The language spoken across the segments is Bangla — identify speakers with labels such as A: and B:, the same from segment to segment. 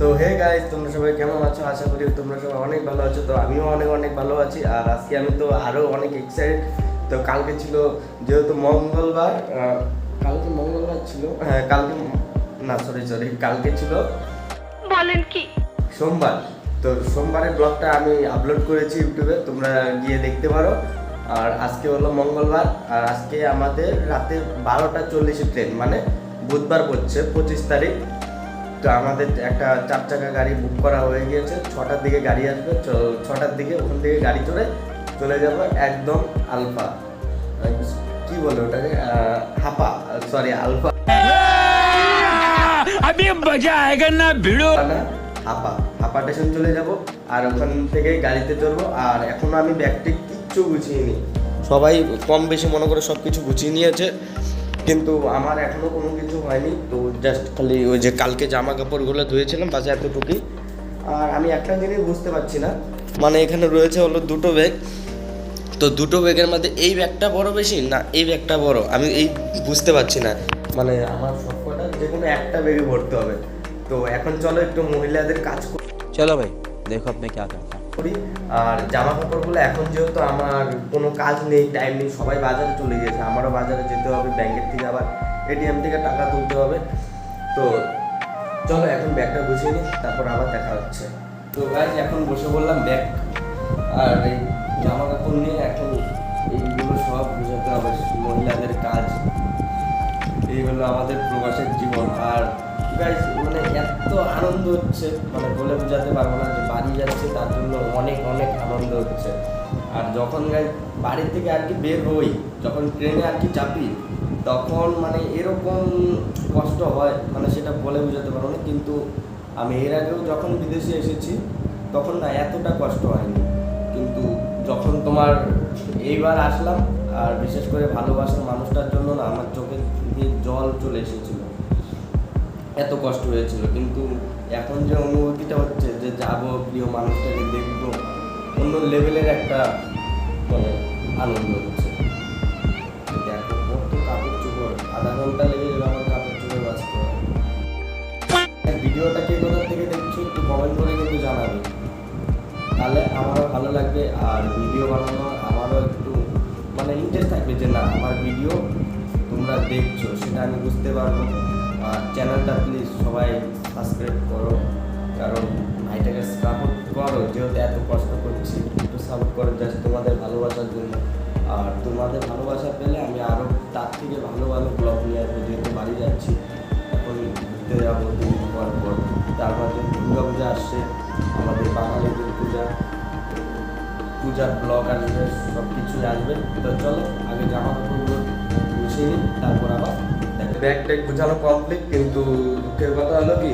A: তো হে গাইস, তোমরা সবাই কেমন আছো? আশা করি তোমরা সবাই অনেক ভালো আছো। তো আমিও অনেক অনেক ভালো আছি। আর আজকে আমি তো আরো অনেক এক্সাইটেড। তো কালকে ছিল যেহেতু মঙ্গলবার, কালকে মঙ্গলবার ছিল, হ্যাঁ কালকে না, সরি কালকে ছিল
B: বলেন কি
A: সোমবার। তো সোমবারের ব্লগটা আমি আপলোড করেছি ইউটিউবে, তোমরা গিয়ে দেখতে পারো। আর আজকে হলো মঙ্গলবার, আর আজকে আমাদের রাতে 12টা 40 ট্রেন, মানে বুধবার পড়ছে 25 তারিখ। তো আমাদের একটা 4 চাকা গাড়ি বুক করা হয়ে গিয়েছে। 6টার দিকে গাড়ি আসবে, 6টার দিকে ওখান থেকে গাড়ি চড়ে চলে যাবো একদম আলফা, কি বলে ওটাকে, হাপা, সরি আলফা
C: अभी मजा आएगा ना भिड़ो।
A: না, হাপা হাপা স্টেশন চলে যাব। আর ওখান থেকে গাড়িতে চড়বো। আর এখনো আমি ব্যাগটি কিচ্ছু গুছিয়ে নি। সবাই কম বেশি মনে করে সব কিছু গুছিয়ে নিয়েছে, কিন্তু আমার এখনো কোনো কিছু হয়নি। তো জাস্ট খালি ওই যে কালকে জামা কাপড়গুলো ধুয়েছিলাম বাসে, এতটুকুই। আর আমি একটা জিনিস বুঝতে পারছি না, মানে এখানে রয়েছে হলো দুটো ব্যাগ। তো দুটো ব্যাগের মধ্যে এই ব্যাগটা বড় বেশি না এই ব্যাগটা বড়, আমি এই বুঝতে পারছি না। মানে আমার সবকটা যে কোনো একটা ব্যাগে ভরতে হবে। তো এখন চলো একটু মহিলাদের কাজ
D: चलो भाई देखो अब मैं क्या करता हूँ।
A: করি। আর জামা কাপড়গুলো এখন যেহেতু আমার কোনো কাজ নেই, টাইম নেই, সবাই বাজারে চলে গিয়েছে, আমারও বাজারে যেতে হবে, ব্যাংকের থেকে আবার এটিএম থেকে টাকা তুলতে হবে। তো চলো এখন ব্যাগটা গুছিয়ে নিই, তারপর আবার দেখা হচ্ছে। তো গাইজ এখন বসে বললাম ব্যাগ আর এই জামা কাপড় নিয়ে, এখন এইগুলো সব বুঝাতে হবে, মহিলাদের কাজ। এই হলো আমাদের প্রবাসের জীবন। আর গাইজ মানে এত আনন্দ হচ্ছে, মানে বলে বোঝাতে পারবো না, যে বাড়ি যাচ্ছে তার জন্য অনেক অনেক আনন্দ হচ্ছে। আর যখন গাইজ বাড়ি থেকে আর কি বের হই, যখন ট্রেনে আর কি চাপি, তখন মানে এরকম কষ্ট হয়, মানে সেটা বলে বোঝাতে পারবো না। কিন্তু আমি এর আগেও যখন বিদেশে এসেছি তখন না এতটা কষ্ট হয়নি। কিন্তু যখন তোমার এইবার আসলাম, আর বিশেষ করে ভালোবাসার মানুষটার জন্য না আমার চোখে দিয়ে জল চলে এসেছিল, এত কষ্ট হয়েছিল। কিন্তু এখন যে অনুভূতিটা হচ্ছে, যে যাবো প্রিয় মানুষটাকে দেখবো, অন্য লেভেলের একটা মানে আনন্দ হচ্ছে। দেখো কত কাপড় চোপড়, আধা ঘন্টা লেগে যাবে আমার কাপড় চোপড় বাঁচতে হয়। ভিডিওটা কে কোথা থেকে দেখছো একটু কমেন্ট করে কিন্তু জানাবে, তাহলে আমারও ভালো লাগবে। আর ভিডিও বানানো আমারও একটু মানে ইন্টারেস্ট থাকবে, যে না আমার ভিডিও তোমরা দেখছো সেটা আমি বুঝতে পারবো। আর চ্যানেলটা প্লিজ সবাই সাবস্ক্রাইব করো, কারণ ভাইটাকে সাপোর্ট করো, যেহেতু এত কষ্ট করছি একটু সাপোর্ট করো জাস্ট তোমাদের ভালোবাসার জন্য। আর তোমাদের ভালোবাসা পেলে আমি আরও তার থেকে ভালো ভালো ব্লগ নিয়ে আসবো, যেহেতু বাড়ি যাচ্ছি এখন, ঘুরতে যাবো 2 দিন পর পর। তারপর যে দুর্গা পূজা আসছে, আমাদের বাঙালিদের পূজার ব্লগ আসবে, সব কিছুই আসবে। তো চলো আগে জামা কাপড়গুলো গুছিয়ে নিই, তারপর আবার ব্যাগ ট্যাগ গুছানো কমপ্লিট। কিন্তু দুঃখের কথা হলো কি,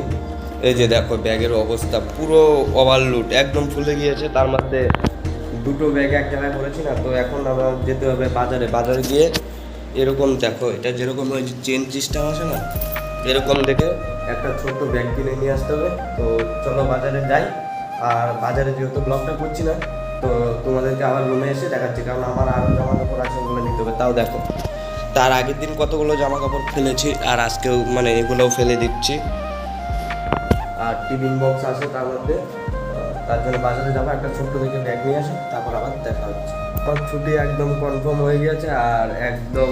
A: এই যে দেখো ব্যাগের অবস্থা পুরো ওভারলোড, একদম ফুলে গিয়েছে। তার মধ্যে দুটো ব্যাগ এক জায়গায় পড়েছি না। তো এখন আবার যেতে হবে বাজারে গিয়ে এরকম দেখো, এটা যেরকম ওই চেন সিস্টেম আছে না, এরকম দেখে একটা ছোট্ট ব্যাগ কিনে নিয়ে আসতে হবে। তো চলো বাজারে যাই। আর বাজারে যেহেতু ব্লগটা করছি না, তো তোমাদেরকে আবার রুমে এসে দেখাচ্ছি, কারণ আমার আরও জামা কাপড় আছে, ওগুলো নিতে হবে। তাও দেখো তার আগের দিন কতগুলো জামা কাপড় ফেলেছি, আর আজকেও মানে এগুলোও ফেলে দিচ্ছি। আর টিফিন বক্স আছে তার মধ্যে, তার জন্য বাজারে যাবো, একটা ছোট্ট দেখে ব্যাগ নিয়ে আসি, তারপর আবার দেখা হচ্ছে। আমার ছুটি একদম কনফার্ম হয়ে গেছে, আর একদম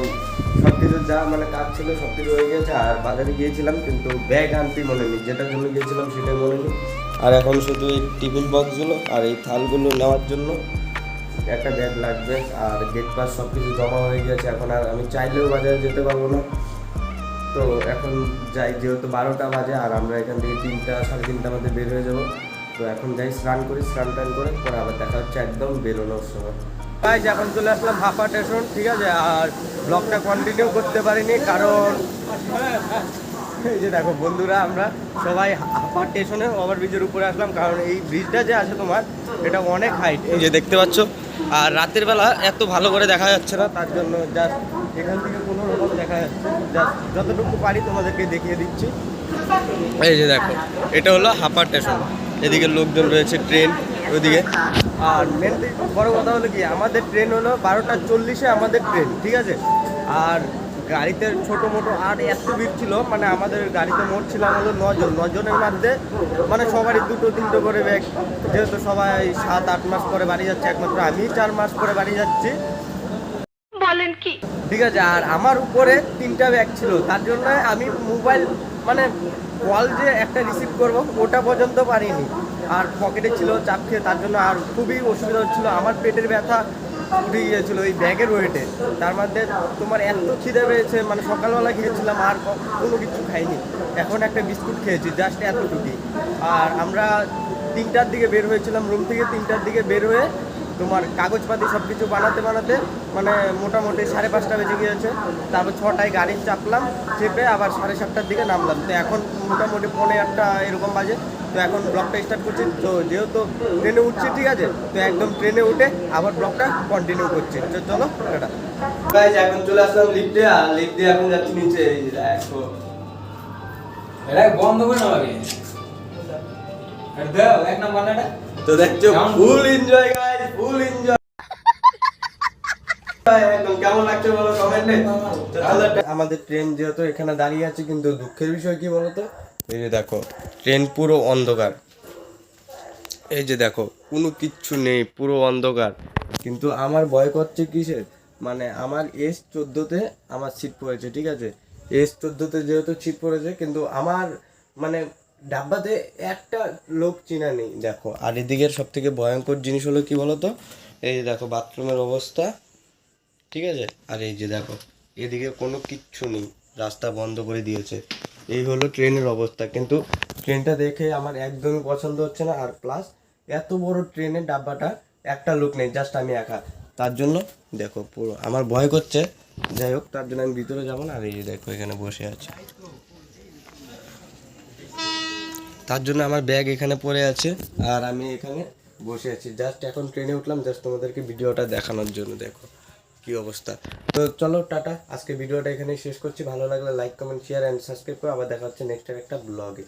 A: সব কিছু যা মানে কাজ ছিল সব কিছু হয়ে গেছে। আর বাজারে গিয়েছিলাম কিন্তু ব্যাগ আনতে মনে নেই, যেটার জন্য গিয়েছিলাম সেটাই মনে নেই। আর এখন শুধু এই টিফিন বক্সগুলো আর এই থালগুলো নেওয়ার জন্য একটা ব্যাগ লাগবে। আর গেট পাস সব কিছু জমা হয়ে গেছে, এখন আর আমি চাইলেও বাজারে যেতে পারবো না। তো এখন যাই, যেহেতু 12টা বাজে, আর আমরা এখান থেকে 3টা 3:30টার মধ্যে বের হয়ে যাবো। তো এখন যাই স্নান টান করে পরে আবার দেখা হচ্ছে একদম বেরোনোর সময়। গাইস এখন চলে আসলাম হাপা স্টেশন, ঠিক আছে। আর ব্লগটা কন্টিনিউ করতে পারিনি, কারণ এই যে দেখো বন্ধুরা, আমরা সবাই হাপা স্টেশনে ওভারব্রিজের উপরে আসলাম, কারণ এই ব্রিজটা যে আছে তোমার, এটা অনেক হাইট, এই যে দেখতে পাচ্ছ। আর রাতের বেলা এত ভালো করে দেখা যাচ্ছে না, তার জন্য জাস্ট এখান থেকে কোনো রকম দেখা যাচ্ছে, জাস্ট যতটুকু পারি তোমাদেরকে দেখিয়ে দিচ্ছি। এই যে দেখো এটা হলো হাপা স্টেশন, এদিকে লোকজন রয়েছে, ট্রেন ওইদিকে। আর মেনলি বড় কথা হলো কি, আমাদের ট্রেন হলো 12টা 40-এ আমাদের ট্রেন, ঠিক আছে। আর গাড়িতে ছোটো মোটো আর এত ভিড় ছিল, মানে আমাদের গাড়িতে মোট ছিলাম হলো 9 জন। 9 জনের মধ্যে মানে সবারই 2-3 করে ব্যাগ, যেহেতু সবাই 7-8 মাস পরে বাড়ি যাচ্ছে, একমাত্র আমি 4 মাস পরে বাড়ি যাচ্ছি,
B: বলেন কি?
A: ঠিক আছে। আর আমার উপরে 3টা ব্যাগ ছিল, তার জন্য আমি মোবাইল মানে কল যে একটা রিসিভ করব ওটা পর্যন্ত পারিনি। আর পকেটে ছিল চাপ খেয়ে, তার জন্য আর খুবই অসুবিধা হচ্ছিলো। আমার পেটের ব্যথা উঠে গিয়েছিলো ওই ব্যাগের ওয়েটে। তার মধ্যে তোমার এত খিদে পেয়েছে, মানে সকালবেলা খেয়েছিলাম আর কোনো কিছু খাইনি, এখন একটা বিস্কুট খেয়েছি জাস্ট এতটুকুই। আর আমরা 3টার দিকে বের হয়েছিলাম রুম থেকে, 3টার দিকে বের হয়ে তোমার কাগজপাতি সব কিছু বানাতে মানে মোটামুটি 5:30 বেজে গিয়েছে। তারপর 6টায় গাড়ি চাপলাম, চেপে আবার 7:30টার দিকে নামলাম। তো এখন মোটামুটি 7:45 এরকম বাজে। তো এখন ব্লগটা স্টার্ট করছি। তো যেহেতু ট্রেনে উঠছি, ঠিক আছে, তো একদম ট্রেনে উঠে আবার ব্লগটা কন্টিনিউ করছি। তো চলো টাটা। গাইস এখন চলে আসলাম লিফটে, আর লিফট দিয়ে এখন যাচ্ছি নিচে। এই যে দেখো,
C: এটা বন্ধ করে না লাগে দাও এক নাম্বার না।
A: তো দেখছো full enjoy guys, full enjoy. একদম কেমন লাগছে বলো কমেন্টে। আমাদের ট্রেন যেহেতু এখানে দাঁড়িয়ে আছে, কিন্তু দুঃখের বিষয় কি বলতো, এই যে দেখো ট্রেন পুরো অন্ধকার। এই যে দেখো কোনো কিচ্ছু নেই, পুরো অন্ধকার। কিন্তু আমার ভয় করছে কিসের, মানে আমার S14-তে আমার সিট পড়েছে, ঠিক আছে। S14-তে যেহেতু সিট পড়েছে, কিন্তু আমার মানে ডাব্বাতে একটা লোক চিনা নেই দেখো। আর এদিকের সব থেকে ভয়ঙ্কর জিনিস হলো কি বলতো, এই যে দেখো বাথরুমের অবস্থা, ঠিক আছে। আর এই যে দেখো এদিকে কোনো কিচ্ছু নেই, রাস্তা বন্ধ করে দিয়েছে। এই হলো ট্রেনের অবস্থা। কিন্তু ট্রেনটা দেখে আমার একদমই পছন্দ হচ্ছে না। আর প্লাস এত বড় ট্রেনের ডাব্বাটা একটা লোক নেই, জাস্ট আমি একা। তার জন্য দেখো পুরো আমার ভয় করছে। যাই হোক, তার জন্য আমি ভিতরে যাবো না। আর এই যে দেখো এখানে বসে আছে, তার জন্য আমার ব্যাগ এখানে পড়ে আছে আর আমি এখানে বসে আছি। জাস্ট এখন ট্রেনে উঠলাম, জাস্ট তোমাদেরকে ভিডিওটা দেখানোর জন্য। দেখো কি অবস্থা। তো চলো টাটা, আজকে ভিডিওটা এখানেই শেষ করছি। ভালো লাগলে like comment share and subscribe করো। আবার দেখা হচ্ছে নেক্সট একটা ব্লগে।